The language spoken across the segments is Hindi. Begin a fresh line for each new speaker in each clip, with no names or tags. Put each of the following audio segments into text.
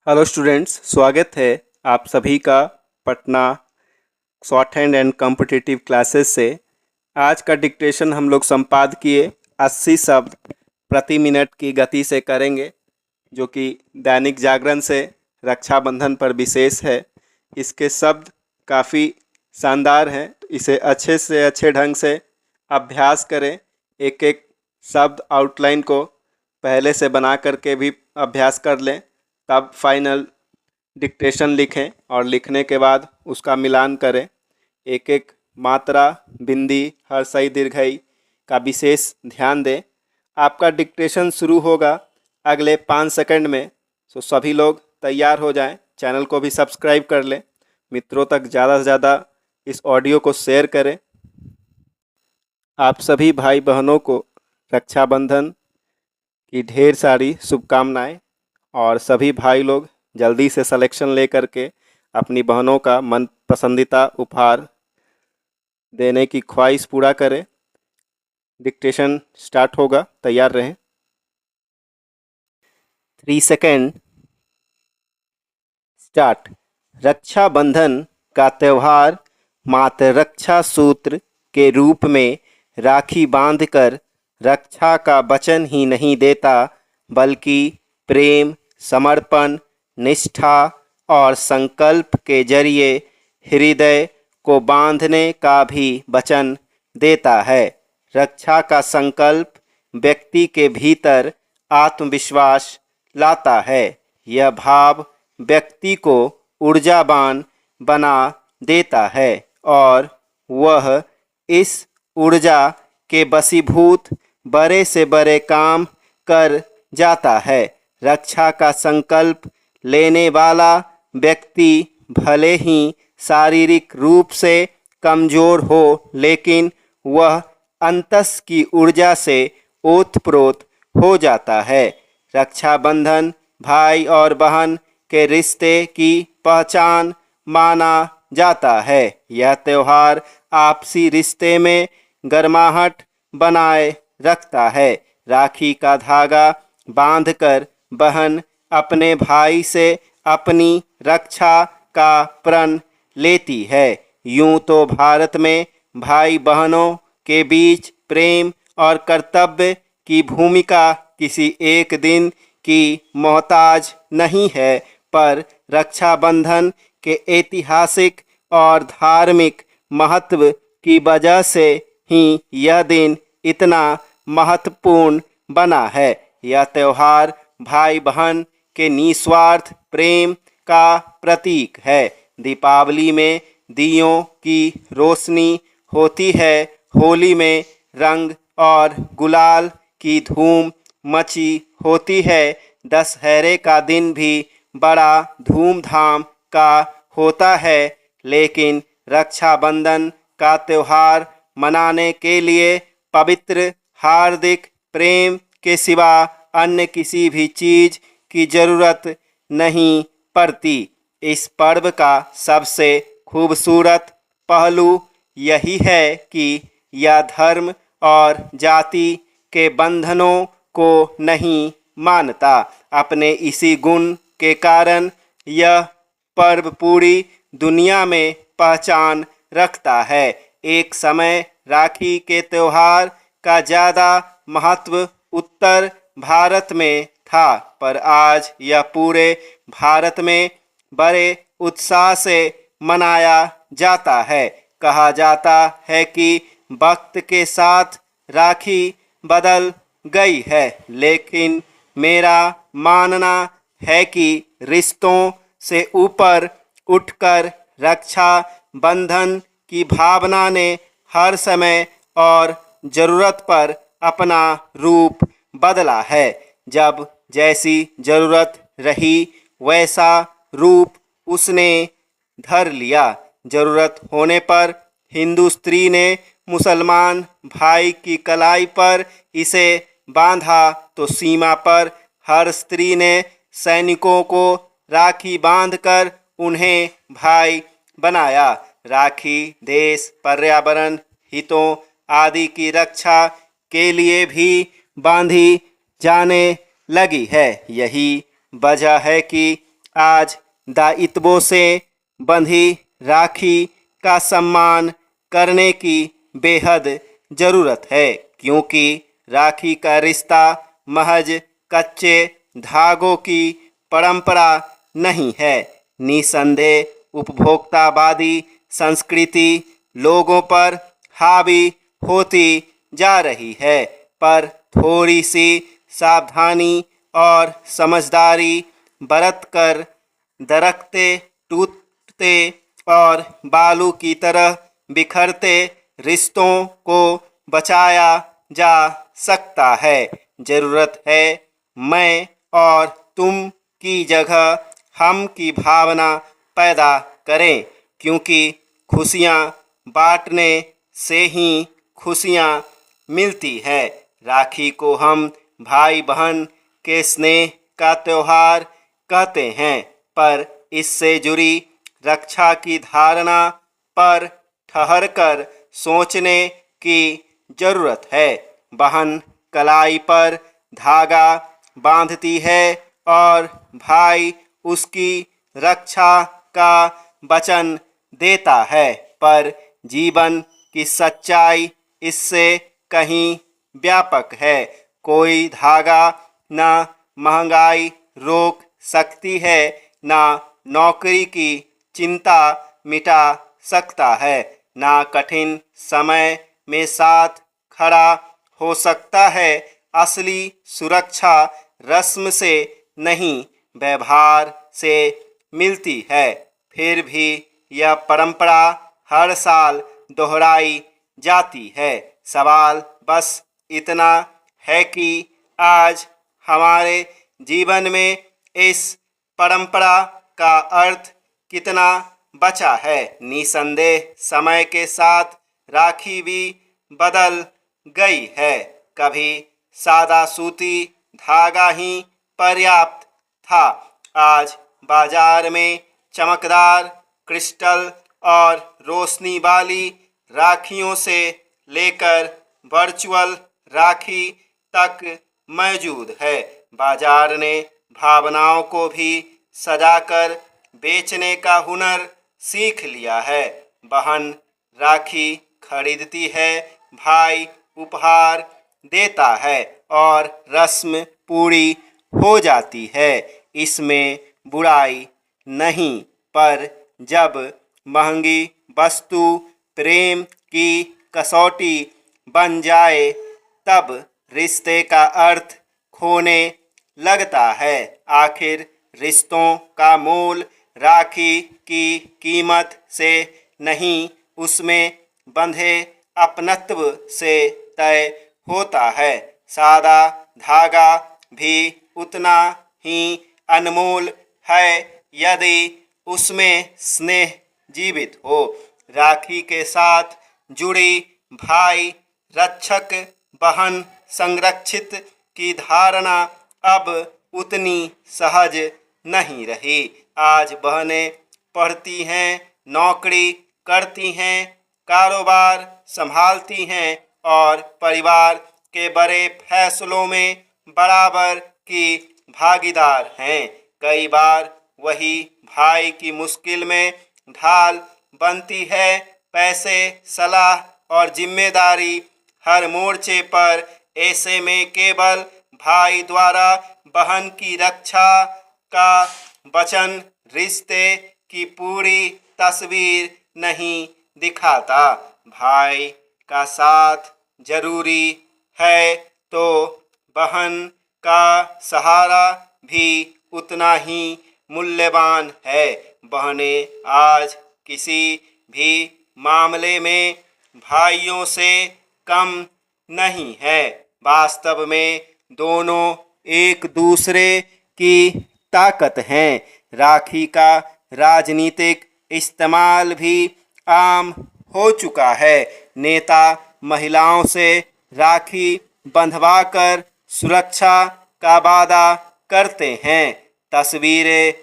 हेलो स्टूडेंट्स, स्वागत है आप सभी का Patna short hand and competitive classes से। आज का डिक्टेशन हम लोग संपादकीय 80 शब्द प्रति मिनट की गति से करेंगे, जो कि दैनिक जागरण से रक्षाबंधन पर विशेष है। इसके शब्द काफ़ी शानदार हैं, तो इसे अच्छे से अच्छे ढंग से अभ्यास करें। एक एक शब्द आउटलाइन को पहले से बना करके भी अभ्यास कर लें, तब फाइनल डिक्टेशन लिखें और लिखने के बाद उसका मिलान करें। एक एक मात्रा, बिंदी, हर्षई, दीर्घई का विशेष ध्यान दें। आपका डिक्टेशन शुरू होगा अगले 5 सेकंड में, तो सभी लोग तैयार हो जाएं। चैनल को भी सब्सक्राइब कर लें। मित्रों तक ज़्यादा से ज़्यादा इस ऑडियो को शेयर करें। आप सभी भाई बहनों को रक्षाबंधन की ढेर सारी शुभकामनाएं, और सभी भाई लोग जल्दी से सिलेक्शन ले करके अपनी बहनों का मन पसंदीदा उपहार देने की ख्वाहिश पूरा करें। डिक्टेशन स्टार्ट होगा, तैयार रहें। 3 सेकेंड स्टार्ट। रक्षाबंधन का त्यौहार मात्र रक्षा सूत्र के रूप में राखी बांधकर रक्षा का वचन ही नहीं देता, बल्कि प्रेम, समर्पण, निष्ठा और संकल्प के जरिए हृदय को बांधने का भी वचन देता है। रक्षा का संकल्प व्यक्ति के भीतर आत्मविश्वास लाता है। यह भाव व्यक्ति को ऊर्जावान बना देता है और वह इस ऊर्जा के वशीभूत बड़े से बड़े काम कर जाता है। रक्षा का संकल्प लेने वाला व्यक्ति भले ही शारीरिक रूप से कमजोर हो, लेकिन वह अंतस की ऊर्जा से ओतप्रोत हो जाता है। रक्षाबंधन भाई और बहन के रिश्ते की पहचान माना जाता है। यह त्यौहार आपसी रिश्ते में गर्माहट बनाए रखता है। राखी का धागा बांधकर बहन अपने भाई से अपनी रक्षा का प्रण लेती है। यूं तो भारत में भाई बहनों के बीच प्रेम और कर्तव्य की भूमिका किसी एक दिन की मोहताज नहीं है, पर रक्षाबंधन के ऐतिहासिक और धार्मिक महत्व की वजह से ही यह दिन इतना महत्वपूर्ण बना है। यह त्यौहार भाई बहन के निस्वार्थ प्रेम का प्रतीक है। दीपावली में दियों की रोशनी होती है, होली में रंग और गुलाल की धूम मची होती है, दशहरे का दिन भी बड़ा धूमधाम का होता है। लेकिन रक्षाबंधन का त्यौहार मनाने के लिए पवित्र हार्दिक प्रेम के सिवा अन्य किसी भी चीज़ की जरूरत नहीं पड़ती। इस पर्व का सबसे खूबसूरत पहलू यही है कि यह धर्म और जाति के बंधनों को नहीं मानता। अपने इसी गुण के कारण यह पर्व पूरी दुनिया में पहचान रखता है। एक समय राखी के त्यौहार का ज़्यादा महत्व उत्तर भारत में था, पर आज यह पूरे भारत में बड़े उत्साह से मनाया जाता है। कहा जाता है कि वक्त के साथ राखी बदल गई है, लेकिन मेरा मानना है कि रिश्तों से ऊपर उठकर रक्षा बंधन की भावना ने हर समय और ज़रूरत पर अपना रूप बदला है। जब जैसी ज़रूरत रही वैसा रूप उसने धर लिया। ज़रूरत होने पर हिंदू स्त्री ने मुसलमान भाई की कलाई पर इसे बांधा, तो सीमा पर हर स्त्री ने सैनिकों को राखी बांधकर उन्हें भाई बनाया। राखी देश, पर्यावरण हितों आदि की रक्षा के लिए भी बांधी जाने लगी है। यही वजह है कि आज दायित्वों से बंधी राखी का सम्मान करने की बेहद ज़रूरत है, क्योंकि राखी का रिश्ता महज कच्चे धागों की परंपरा नहीं है। निसंदेह उपभोक्तावादी संस्कृति लोगों पर हावी होती जा रही है, पर थोड़ी सी सावधानी और समझदारी बरतकर दरकते, टूटते और बालू की तरह बिखरते रिश्तों को बचाया जा सकता है। ज़रूरत है मैं और तुम की जगह हम की भावना पैदा करें, क्योंकि खुशियाँ बांटने से ही खुशियाँ मिलती है। राखी को हम भाई बहन के स्नेह का त्यौहार कहते हैं, पर इससे जुड़ी रक्षा की धारणा पर ठहरकर सोचने की ज़रूरत है। बहन कलाई पर धागा बांधती है और भाई उसकी रक्षा का वचन देता है, पर जीवन की सच्चाई इससे कहीं व्यापक है। कोई धागा न महंगाई रोक सकती है, न नौकरी की चिंता मिटा सकता है, न कठिन समय में साथ खड़ा हो सकता है। असली सुरक्षा रस्म से नहीं, व्यवहार से मिलती है। फिर भी यह परंपरा हर साल दोहराई जाती है। सवाल बस इतना है कि आज हमारे जीवन में इस परंपरा का अर्थ कितना बचा है। निसंदेह समय के साथ राखी भी बदल गई है। कभी सादा सूती धागा ही पर्याप्त था। आज बाजार में चमकदार क्रिस्टल और रोशनी वाली राखियों से लेकर वर्चुअल राखी तक मौजूद है। बाजार ने भावनाओं को भी सजाकर बेचने का हुनर सीख लिया है। बहन राखी खरीदती है, भाई उपहार देता है और रस्म पूरी हो जाती है। इसमें बुराई नहीं, पर जब महंगी वस्तु प्रेम की कसौटी बन जाए, तब रिश्ते का अर्थ खोने लगता है। आखिर रिश्तों का मोल राखी की कीमत से नहीं, उसमें बंधे अपनत्व से तय होता है। सादा धागा भी उतना ही अनमोल है यदि उसमें स्नेह जीवित हो। राखी के साथ जुड़ी भाई रक्षक, बहन संरक्षित की धारणा अब उतनी सहज नहीं रही। आज बहनें पढ़ती हैं, नौकरी करती हैं, कारोबार संभालती हैं और परिवार के बड़े फैसलों में बराबर की भागीदार हैं। कई बार वही भाई की मुश्किल में ढाल बनती है। पैसे, सलाह और जिम्मेदारी हर मोर्चे पर। ऐसे में केवल भाई द्वारा बहन की रक्षा का वचन रिश्ते की पूरी तस्वीर नहीं दिखाता। भाई का साथ जरूरी है, तो बहन का सहारा भी उतना ही मूल्यवान है। बहनें आज किसी भी मामले में भाइयों से कम नहीं है। वास्तव में दोनों एक दूसरे की ताकत हैं। राखी का राजनीतिक इस्तेमाल भी आम हो चुका है। नेता महिलाओं से राखी बंधवाकर सुरक्षा का वादा करते हैं, तस्वीरें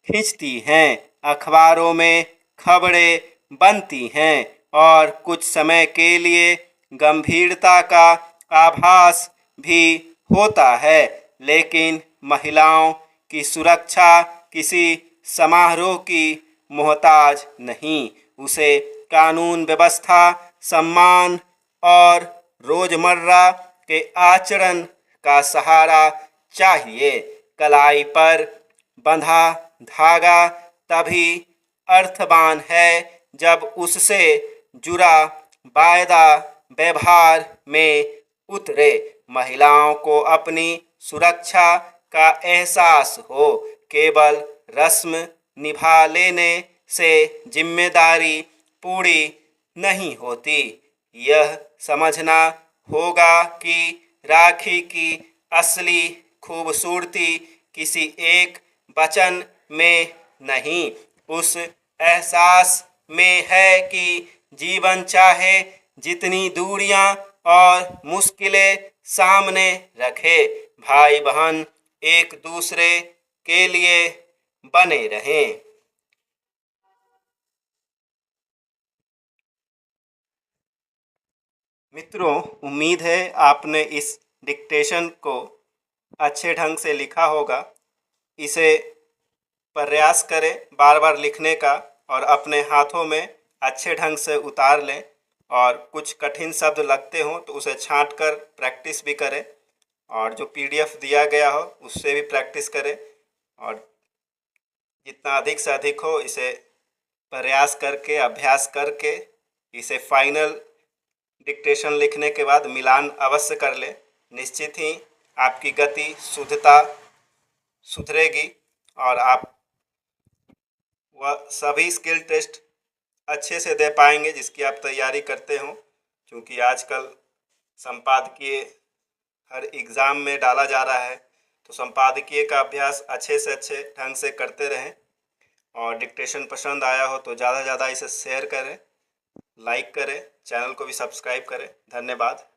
खींचती हैं, अखबारों में खबरें बनती हैं और कुछ समय के लिए गंभीरता का आभास भी होता है। लेकिन महिलाओं की सुरक्षा किसी समारोह की मोहताज नहीं। उसे कानून व्यवस्था, सम्मान और रोजमर्रा के आचरण का सहारा चाहिए। कलाई पर बंधा धागा तभी अर्थवान है जब उससे जुड़ा वायदा व्यवहार में उतरे। महिलाओं को अपनी सुरक्षा का एहसास हो। केवल रस्म निभा लेने से जिम्मेदारी पूरी नहीं होती। यह समझना होगा कि राखी की असली खूबसूरती किसी एक वचन में नहीं, उस एहसास में है कि जीवन चाहे जितनी दूरियां और मुश्किलें सामने रखे, भाई बहन एक दूसरे के लिए बने रहें। मित्रों, उम्मीद है आपने इस डिक्टेशन को अच्छे ढंग से लिखा होगा। इसे प्रयास करें बार बार लिखने का और अपने हाथों में अच्छे ढंग से उतार लें। और कुछ कठिन शब्द लगते हों तो उसे छांट कर प्रैक्टिस भी करें, और जो पीडीएफ दिया गया हो उससे भी प्रैक्टिस करें। और जितना अधिक से अधिक हो इसे प्रयास करके, अभ्यास करके इसे फाइनल डिक्टेशन लिखने के बाद मिलान अवश्य कर लें। निश्चित ही आपकी गति, शुद्धता सुधरेगी और आप वह सभी स्किल टेस्ट अच्छे से दे पाएंगे जिसकी आप तैयारी करते हो। क्योंकि आजकल संपादकीय हर एग्ज़ाम में डाला जा रहा है, तो संपादकीय का अभ्यास अच्छे से अच्छे ढंग से करते रहें। और डिक्टेशन पसंद आया हो तो ज़्यादा से ज़्यादा इसे शेयर करें, लाइक करें, चैनल को भी सब्सक्राइब करें। धन्यवाद।